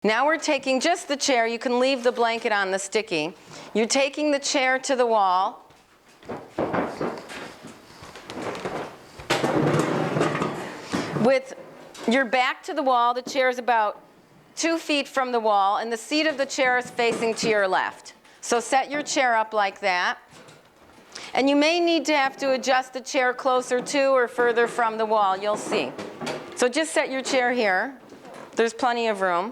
Now we're taking just the chair. You can leave the blanket on the sticky. You're taking the chair to the wall. With your back to the wall, the chair is about 2 feet from the wall, and the seat of the chair is facing to your left. So set your chair up like that. And you may need to have to adjust the chair closer to or further from the wall. You'll see. So just set your chair here. There's plenty of room.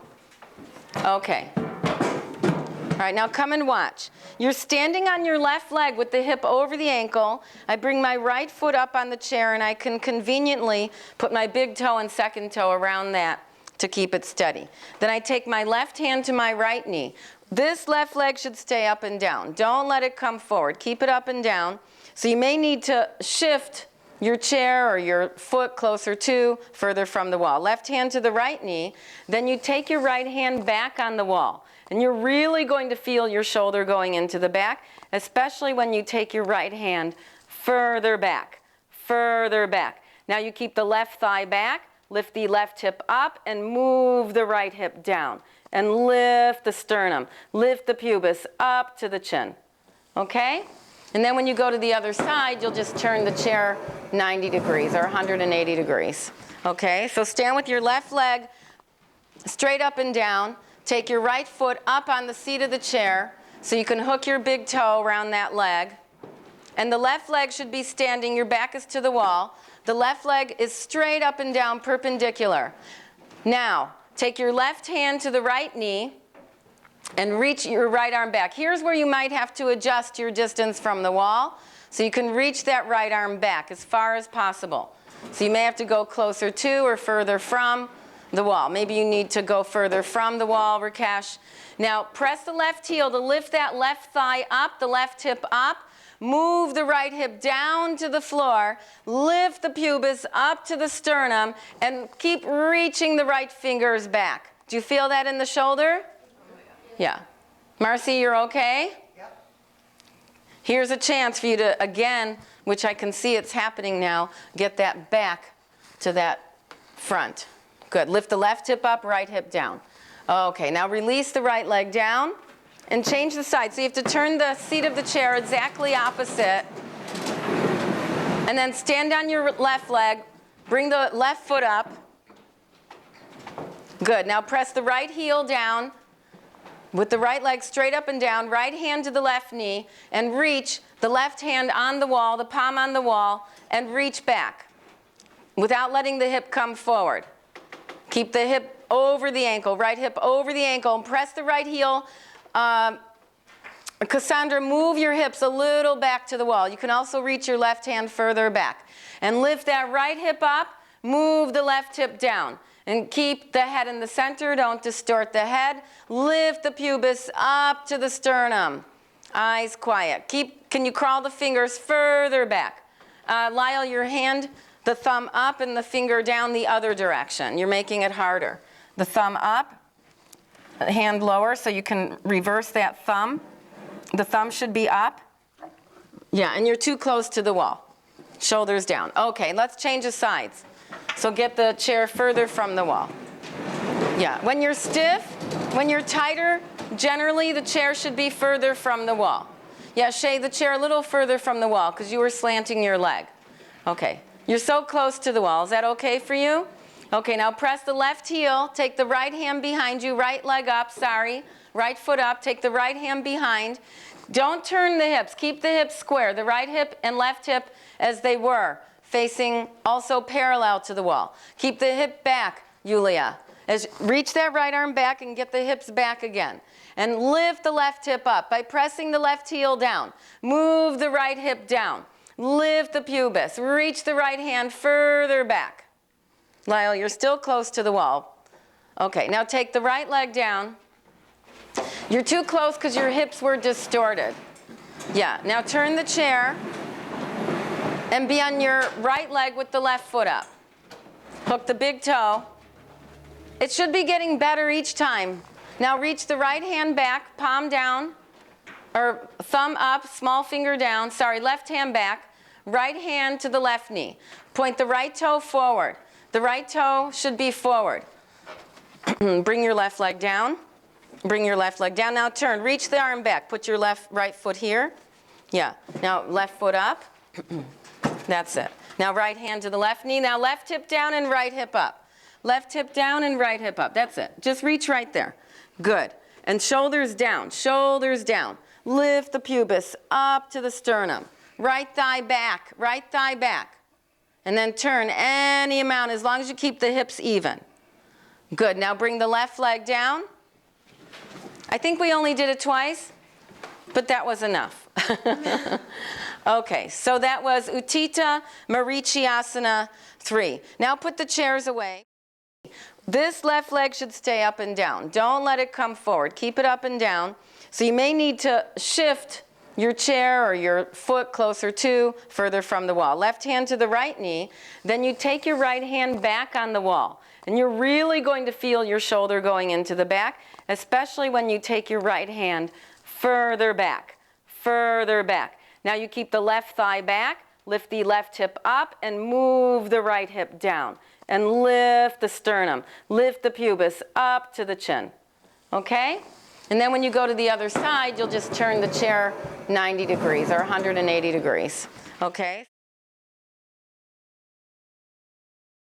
Okay. All right, now come and watch. You're standing on your left leg with the hip over the ankle. I bring my right foot up on the chair, and I can conveniently put my big toe and second toe around that to keep it steady. Then I take my left hand to my right knee. This left leg should stay up and down. Don't let it come forward. Keep it up and down. So you may need to shift your chair or your foot closer to, further from the wall. Left hand to the right knee. Then you take your right hand back on the wall. And you're really going to feel your shoulder going into the back, especially when you take your right hand further back, further back. Now you keep the left thigh back, lift the left hip up, and move the right hip down. And lift the sternum, lift the pubis up to the chin. Okay? And then when you go to the other side, you'll just turn the chair 90 degrees or 180 degrees. Okay? So stand with your left leg straight up and down. Take your right foot up on the seat of the chair so you can hook your big toe around that leg. And the left leg should be standing, your back is to the wall. The left leg is straight up and down, perpendicular. Now, take your left hand to the right knee and reach your right arm back. Here's where you might have to adjust your distance from the wall so you can reach that right arm back as far as possible. So you may have to go closer to or further from the wall. Maybe you need to go further from the wall, Rakesh. Now press the left heel to lift that left thigh up, the left hip up. Move the right hip down to the floor. Lift the pubis up to the sternum and keep reaching the right fingers back. Do you feel that in the shoulder? Yeah. Marcy, you're okay? Yep. Here's a chance for you to, again, which I can see it's happening now, get that back to that front. Good. Lift the left hip up, right hip down. Okay, now release the right leg down and change the side. So you have to turn the seat of the chair exactly opposite. And then stand on your left leg. Bring the left foot up. Good. Now press the right heel down with the right leg straight up and down. Right hand to the left knee. And reach the left hand on the wall, the palm on the wall, and reach back without letting the hip come forward. Keep the hip over the ankle, right hip over the ankle, and press the right heel. Cassandra, move your hips a little back to the wall. You can also reach your left hand further back. And lift that right hip up, move the left hip down. And keep the head in the center, don't distort the head. Lift the pubis up to the sternum. Eyes quiet. Can you crawl the fingers further back? Lyle, your hand, the thumb up and the finger down the other direction. You're making it harder. The thumb up, hand lower so you can reverse that thumb. The thumb should be up. Yeah, and you're too close to the wall. Shoulders down. Okay, let's change the sides. So get the chair further from the wall. Yeah, when you're stiff, when you're tighter, generally the chair should be further from the wall. Yeah, Shay, the chair a little further from the wall because you were slanting your leg. Okay, you're so close to the wall. Is that okay for you? Okay, now press the left heel. Take the right hand behind you, right leg up, sorry. Right foot up, take the right hand behind. Don't turn the hips. Keep the hips square, the right hip and left hip as they were, facing also parallel to the wall. Keep the hip back, Yulia. Reach that right arm back and get the hips back again. And lift the left hip up by pressing the left heel down. Move the right hip down. Lift the pubis. Reach the right hand further back. Lyle, you're still close to the wall. Okay, now take the right leg down. You're too close because your hips were distorted. Yeah, now turn the chair and be on your right leg with the left foot up. Hook the big toe. It should be getting better each time. Now reach the right hand back, palm down, or thumb up, small finger down. Sorry, left hand back. Right hand to the left knee. Point the right toe forward. The right toe should be forward. Bring your left leg down. Bring your left leg down. Now turn. Reach the arm back. Put your right foot here. Yeah. Now left foot up. That's it. Now right hand to the left knee. Now left hip down and right hip up. Left hip down and right hip up. That's it. Just reach right there. Good. And shoulders down. Shoulders down. Lift the pubis up to the sternum. Right thigh back. Right thigh back. And then turn any amount as long as you keep the hips even. Good. Now bring the left leg down. I think we only did it twice, but that was enough. Okay, so that was Utthita Marichyasana 3. Now put the chairs away. This left leg should stay up and down. Don't let it come forward. Keep it up and down. So you may need to shift your chair or your foot closer to, further from the wall. Left hand to the right knee. Then you take your right hand back on the wall. And you're really going to feel your shoulder going into the back, especially when you take your right hand further back, further back. Now you keep the left thigh back, lift the left hip up, and move the right hip down. And lift the sternum, lift the pubis up to the chin. Okay? And then when you go to the other side, you'll just turn the chair 90 degrees or 180 degrees. Okay?